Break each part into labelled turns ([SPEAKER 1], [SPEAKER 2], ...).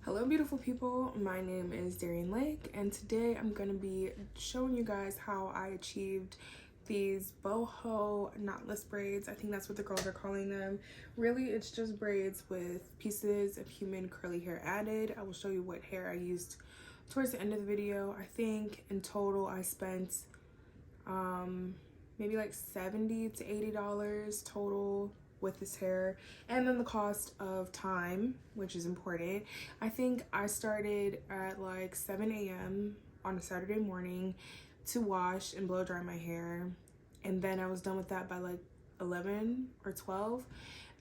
[SPEAKER 1] Hello beautiful people, my name is Darien Lake and today I'm going to be showing you guys how I achieved these boho knotless braids. I think that's what the girls are calling them. Really it's just braids with pieces of human curly hair added. I will show you what hair I used towards the end of the video. I think in total I spent maybe like $70 to $80 total with this hair, and then the cost of time, which is important. I think I started at like 7 a.m. on a Saturday morning to wash and blow dry my hair, and then I was done with that by like 11 or 12,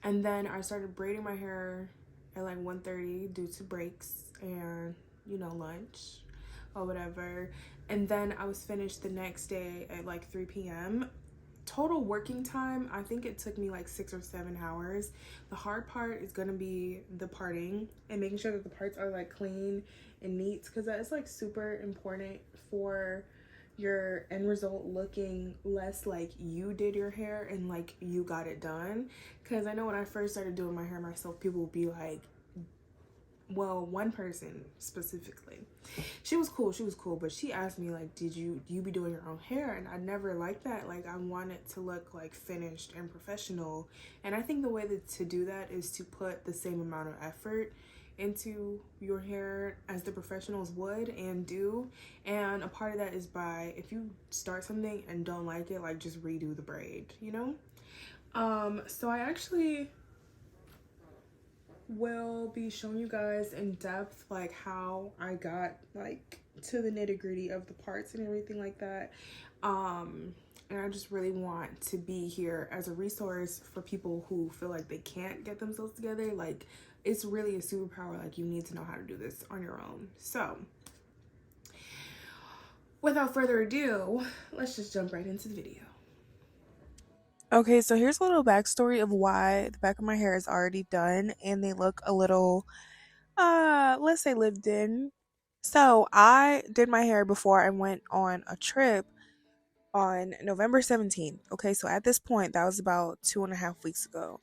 [SPEAKER 1] and then I started braiding my hair at like 1:30 due to breaks and lunch or whatever. And then I was finished the next day at like 3 p.m. Total working time, I think it took me like 6 or 7 hours. The hard part is gonna be the parting and making sure that the parts are like clean and neat, because that is like super important for your end result looking less like you did your hair and like you got it done. Because I know when I first started doing my hair myself, people would be like, well, one person specifically, she was cool, but she asked me like, did you be doing your own hair? And I never liked that. Like, I want it to look like finished and professional, and I think the way to do that is to put the same amount of effort into your hair as the professionals would and do. And a part of that is by, if you start something and don't like it, like just redo the braid. So I actually will be showing you guys in depth like how I got like to the nitty-gritty of the parts and everything like that. And I just really want to be here as a resource for people who feel like they can't get themselves together. Like, it's really a superpower. Like, you need to know how to do this on your own. So without further ado, let's just jump right into the video. Okay, so here's a little backstory of why the back of my hair is already done and they look a little let's say lived in. So I did my hair before I went on a trip on November 17th. Okay, so at this point that was about 2.5 weeks ago.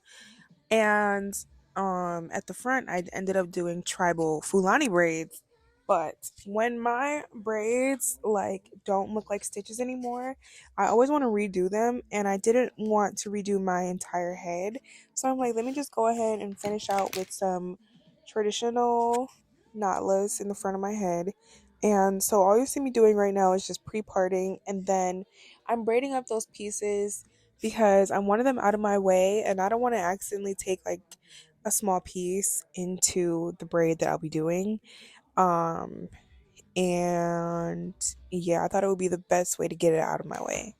[SPEAKER 1] And at the front I ended up doing tribal Fulani braids. But when my braids like don't look like stitches anymore, I always want to redo them, and I didn't want to redo my entire head. So I'm like, let me just go ahead and finish out with some traditional knotless in the front of my head. And so all you see me doing right now is just pre-parting, and then I'm braiding up those pieces because I wanted them out of my way and I don't want to accidentally take like a small piece into the braid that I'll be doing. Um and yeah, I thought it would be the best way to get it out of my way.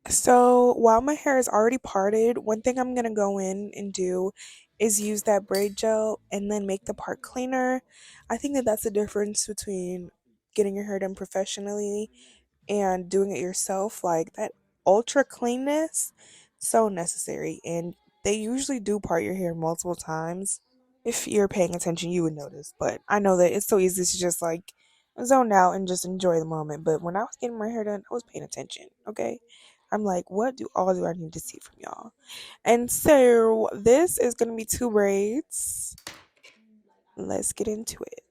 [SPEAKER 1] So while my hair is already parted, one thing I'm gonna go in and do is use that braid gel and then make the part cleaner. I think that that's the difference between getting your hair done professionally and doing it yourself. Like, that ultra cleanness, so necessary. And they usually do part your hair multiple times. If you're paying attention, you would notice. But I know that it's so easy to just like zone out and just enjoy the moment. But when I was getting my hair done, I was paying attention. Okay. I'm like, what do I need to see from y'all? And so this is gonna be two braids. Let's get into it.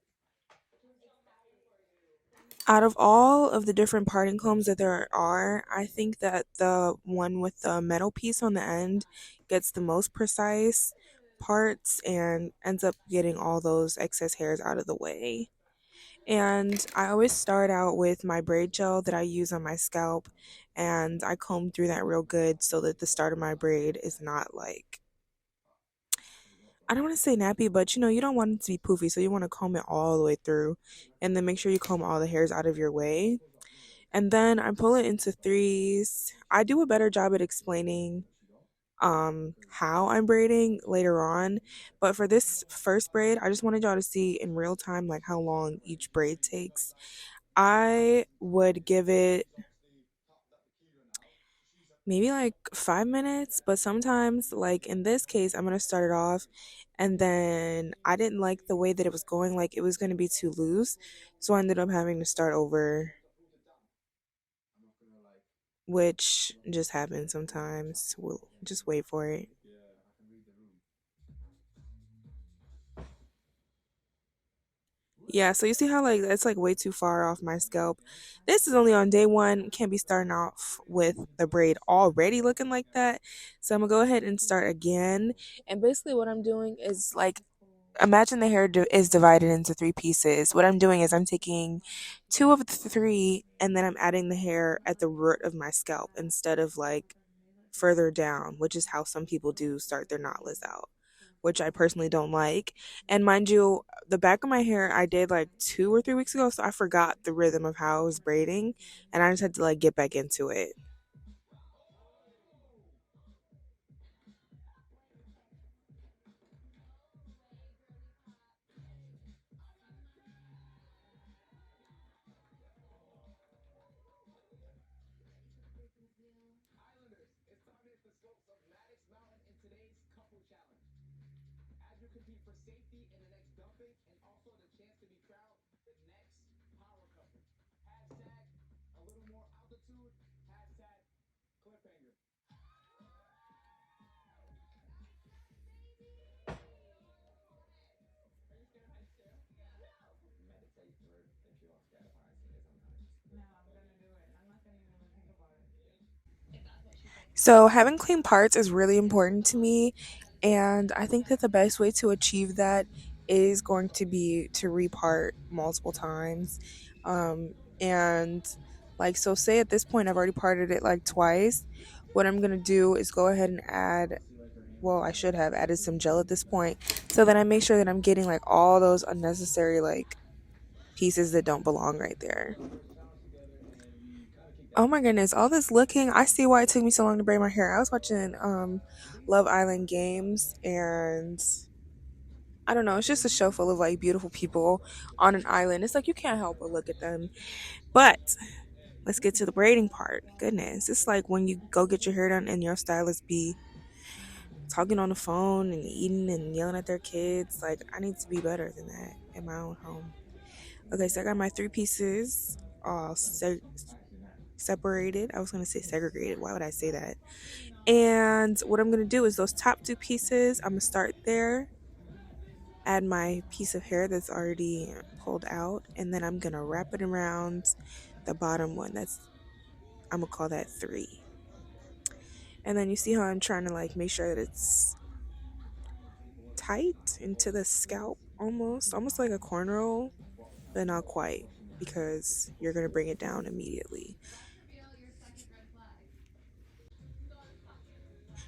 [SPEAKER 1] Out of all of the different parting combs that there are, I think that the one with the metal piece on the end gets the most precise parts and ends up getting all those excess hairs out of the way. And I always start out with my braid gel that I use on my scalp, and I comb through that real good so that the start of my braid is not like, I don't want to say nappy, but you don't want it to be poofy, so you want to comb it all the way through and then make sure you comb all the hairs out of your way. And then I pull it into threes. I do a better job at explaining how I'm braiding later on, but for this first braid, I just wanted y'all to see in real time like how long each braid takes. I would give it maybe like 5 minutes, but sometimes, like in this case, I'm gonna start it off, and then I didn't like the way that it was going, like it was gonna be too loose, so I ended up having to start over, which just happens sometimes. We'll just wait for it. Yeah, so you see how like that's like way too far off my scalp. This is only on day one. Can't be starting off with the braid already looking like that. So I'm gonna go ahead and start again. And basically what I'm doing is like imagine the hair is divided into three pieces. What I'm doing is I'm taking two of the three and then I'm adding the hair at the root of my scalp instead of like further down, which is how some people do start their knotless out, which I personally don't like. And mind you, the back of my hair I did like 2 or 3 weeks ago, so I forgot the rhythm of how I was braiding, and I just had to like get back into it. So, having clean parts is really important to me, and I think that the best way to achieve that is going to be to repart multiple times. And like, so say at this point, I've already parted it like twice. What I'm gonna do is go ahead and add, well, I should have added some gel at this point, so that I make sure that I'm getting like all those unnecessary like pieces that don't belong right there. Oh my goodness, all this looking, I see why it took me so long to braid my hair. I was watching Love Island Games, and I don't know, it's just a show full of like beautiful people on an island. It's like you can't help but look at them. But let's get to the braiding part. Goodness, it's like when you go get your hair done and your stylist be talking on the phone and eating and yelling at their kids. Like I need to be better than that in my own home. Okay, so I got my three pieces all separated. I was gonna say segregated. Why would I say that? And what I'm gonna do is those top two pieces, I'm gonna start there, add my piece of hair that's already pulled out, and then I'm gonna wrap it around the bottom one. I'm gonna call that three. And then you see how I'm trying to like make sure that it's tight into the scalp almost like a cornrow, but not quite because you're gonna bring it down immediately.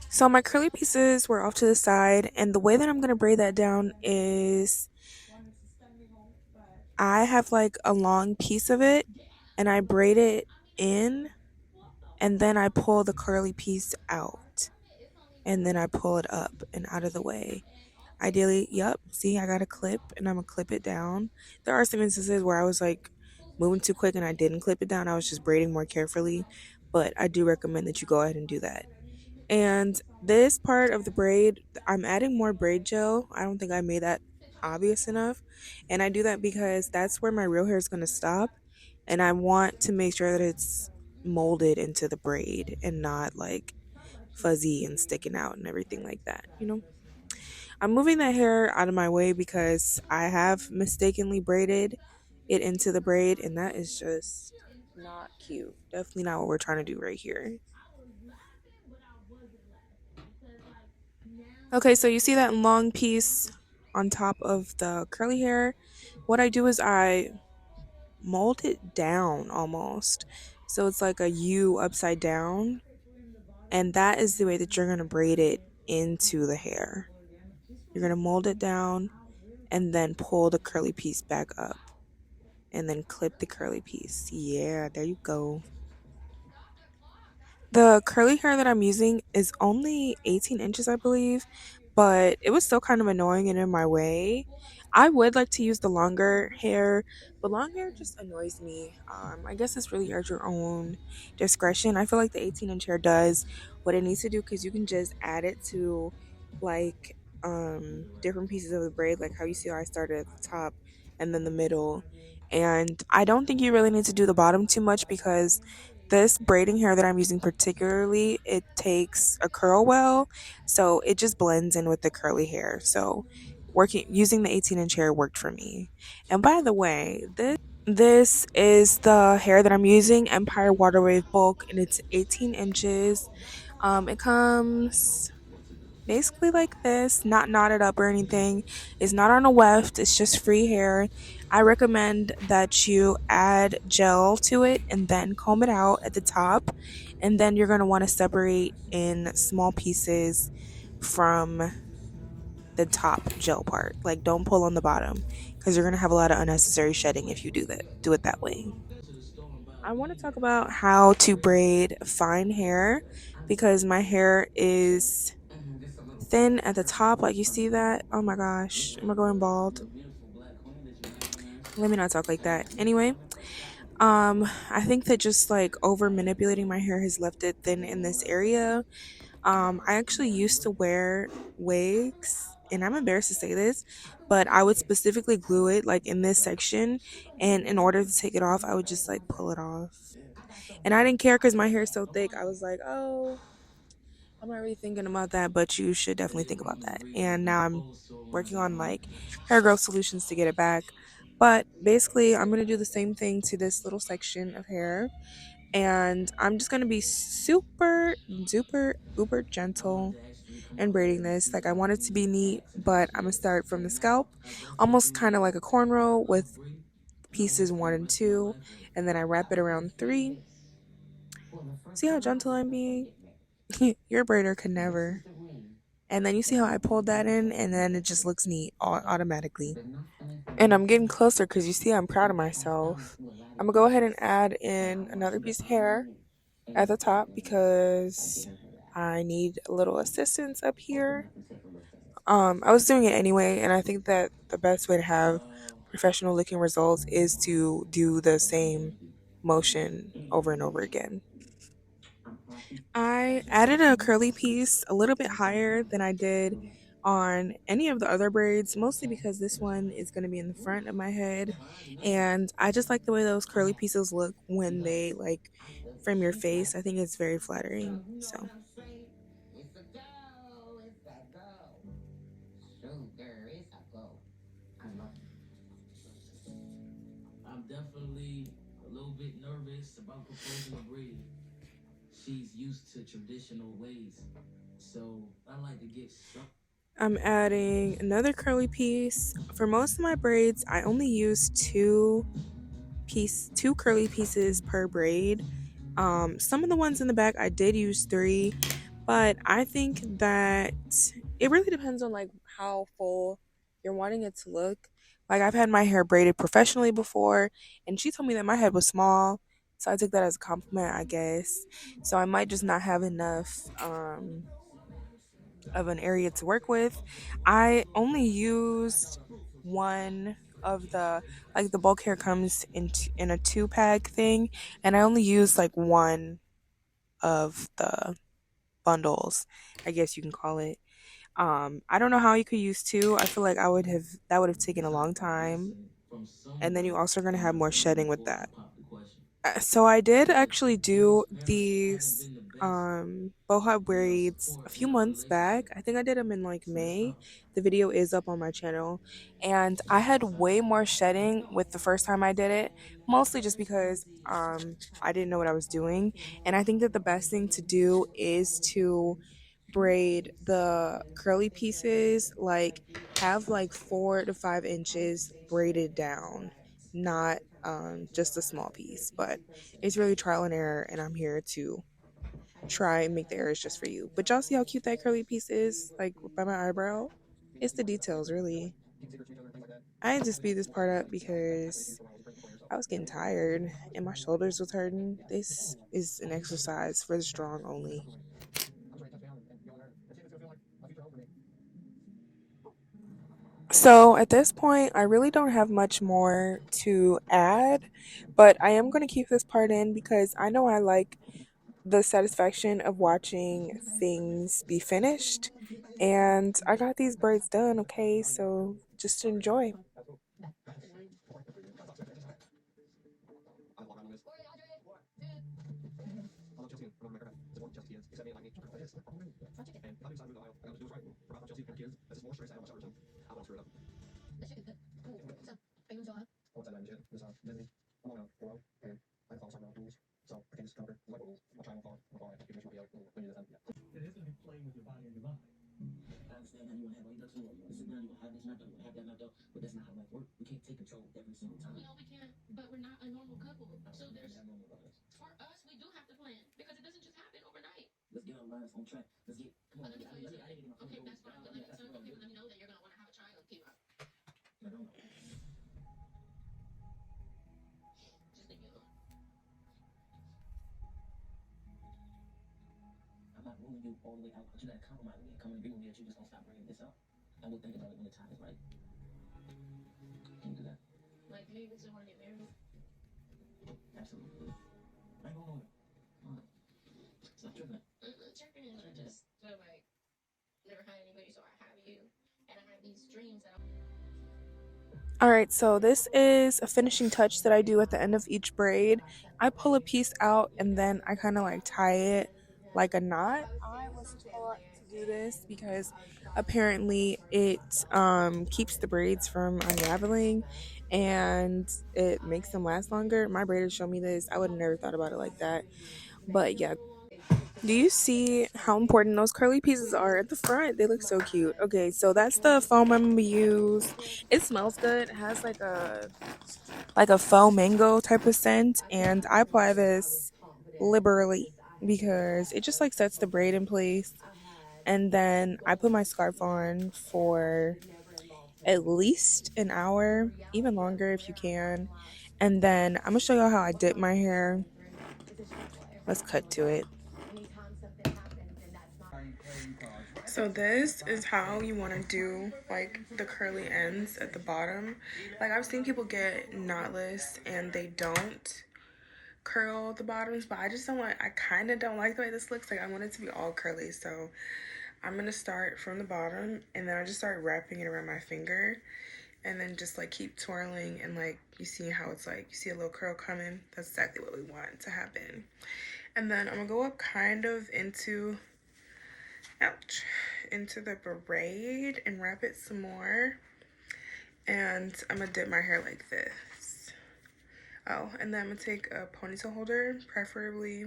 [SPEAKER 1] So my curly pieces were off to the side, and the way that I'm gonna braid that down is I have like a long piece of it and I braid it in, and then I pull the curly piece out, and then I pull it up and out of the way. Ideally, yep, see, I got a clip and I'm gonna clip it down. There are some instances where I was like moving too quick and I didn't clip it down. I was just braiding more carefully, but I do recommend that you go ahead and do that. And this part of the braid, I'm adding more braid gel. I don't think I made that obvious enough. And I do that because that's where my real hair is going to stop. And I want to make sure that it's molded into the braid and not like fuzzy and sticking out and everything like that. I'm moving that hair out of my way because I have mistakenly braided it into the braid, and that is just not cute. Definitely not what we're trying to do right here. Okay, so you see that long piece on top of the curly hair? What I do is I mold it down almost. So it's like a U upside down, and that is the way that you're going to braid it into the hair. You're going to mold it down and then pull the curly piece back up and then clip the curly piece. Yeah, there you go. The curly hair that I'm using is only 18 inches, I believe, but it was still kind of annoying and in my way. I would like to use the longer hair, but long hair just annoys me. I guess it's really at your own discretion. I feel like the 18-inch hair does what it needs to do because you can just add it to like different pieces of the braid, like how you see how I started at the top and then the middle. And I don't think you really need to do the bottom too much because this braiding hair that I'm using particularly, it takes a curl well, so it just blends in with the curly hair. So working using the 18-inch hair worked for me. And by the way, this is the hair that I'm using, Empire Water Wave Bulk, and it's 18 inches. It comes basically like this, not knotted up or anything. It's not on a weft, it's just free hair. I recommend that you add gel to it and then comb it out at the top. And then you're going to want to separate in small pieces from the top gel part. Like, don't pull on the bottom because you're going to have a lot of unnecessary shedding if you do it that way. I want to talk about how to braid fine hair because my hair is thin at the top, like you see that. Oh my gosh, am I going bald? Let me not talk like that. Anyway, I think that just like over manipulating my hair has left it thin in this area. I actually used to wear wigs, and I'm embarrassed to say this, but I would specifically glue it like in this section, and in order to take it off, I would just like pull it off. And I didn't care because my hair is so thick. I was like, oh, I'm not really thinking about that, but you should definitely think about that. And now I'm working on like hair growth solutions to get it back. But basically, I'm going to do the same thing to this little section of hair. And I'm just going to be super, duper, uber gentle and braiding this. Like, I want it to be neat, but I'm going to start from the scalp, almost kind of like a cornrow with pieces one and two. And then I wrap it around three. See how gentle I'm being? Your braider could never. And then you see how I pulled that in, and then it just looks neat automatically. And I'm getting closer because you see I'm proud of myself. I'm gonna go ahead and add in another piece of hair at the top because I need a little assistance up here. I was doing it anyway, and I think that the best way to have professional looking results is to do the same motion over and over again. I added a curly piece a little bit higher than I did on any of the other braids, mostly because this one is going to be in the front of my head. And I just like the way those curly pieces look when they like frame your face. I think it's very flattering. So I'm adding another curly piece. For most of my braids, I only use two curly pieces per braid. Some of the ones in the back I did use three, but I think that it really depends on like how full you're wanting it to look. Like, I've had my hair braided professionally before, and she told me that my head was small, so I took that as a compliment, I guess. So I might just not have enough of an area to work with. I only used one of the, like, the bulk hair comes in a two pack thing, and I only used like one of the bundles, I guess you can call it. I don't know how you could use two. I feel like I would have that would have taken a long time, and then you also are going to have more shedding with that. So I did actually do these boho braids a few months back. I think I did them in like May. The video is up on my channel, and I had way more shedding with the first time I did it, mostly just because I didn't know what I was doing. And I think that the best thing to do is to braid the curly pieces, like have like 4 to 5 inches braided down, not just a small piece. But it's really trial and error, and I'm here to try and make the errors just for you. But y'all see how cute that curly piece is, like by my eyebrow? It's the details, really. I had to speed this part up because I was getting tired and my shoulders was hurting. This is an exercise for the strong only. So at this point, I really don't have much more to add, but I am going to keep this part in because I know I like the satisfaction of watching things be finished. And I got these braids done, okay? So just enjoy. All right, so this is a finishing touch that I do at the end of each braid. I pull a piece out and then I kind of like tie it like a knot. I was taught to do this because apparently it keeps the braids from unraveling and it makes them last longer. My braiders showed me this. I would have never thought about it like that. But yeah, do you see how important those curly pieces are at the front? They look so cute. Okay, so that's the foam I'm gonna use. It smells good. It has like a faux mango type of scent, and I apply this liberally because it just like sets the braid in place. And then I put my scarf on for at least an hour, even longer if you can. And then I'm gonna show y'all how I dip my hair. Let's cut to it. So this is how you want to do like the curly ends at the bottom. Like I've seen people get knotless and they don't curl the bottoms, but I just don't want, I kind of don't like the way this looks. Like I want it to be all curly. So I'm going to start from the bottom and then I just start wrapping it around my finger and then just like keep twirling and like you see how it's like, you see a little curl coming. That's exactly what we want to happen. And then I'm going to go up kind of into, ouch, into the braid and wrap it some more. And I'm gonna dip my hair like this. Oh, and then I'm gonna take a ponytail holder, preferably,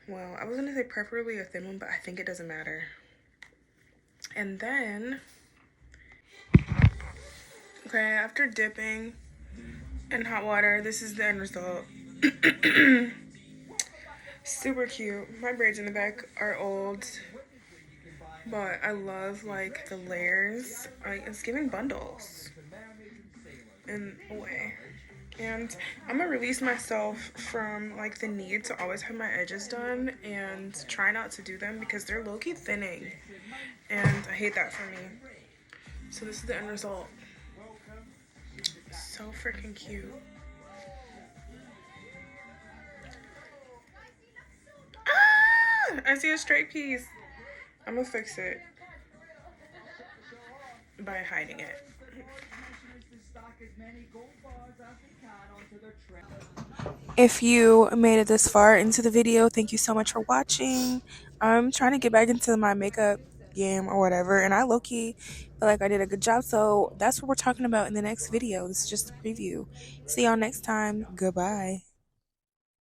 [SPEAKER 1] well, I was gonna say preferably a thin one, but I think it doesn't matter. And then, okay, after dipping in hot water, this is the end result. Super cute. My braids in the back are old, but I love like the layers. Like it's giving bundles in a way. And I'm gonna release myself from like the need to always have my edges done and try not to do them because they're low-key thinning and I hate that for me. So this is the end result. So freaking cute. Ah! I see a straight piece. I'm gonna fix it by hiding it. If you made it this far into the video, thank you so much for watching. I'm trying to get back into my makeup game or whatever, and I low-key feel like I did a good job, so that's what we're talking about in the next video. This is just a preview. See y'all next time. Goodbye.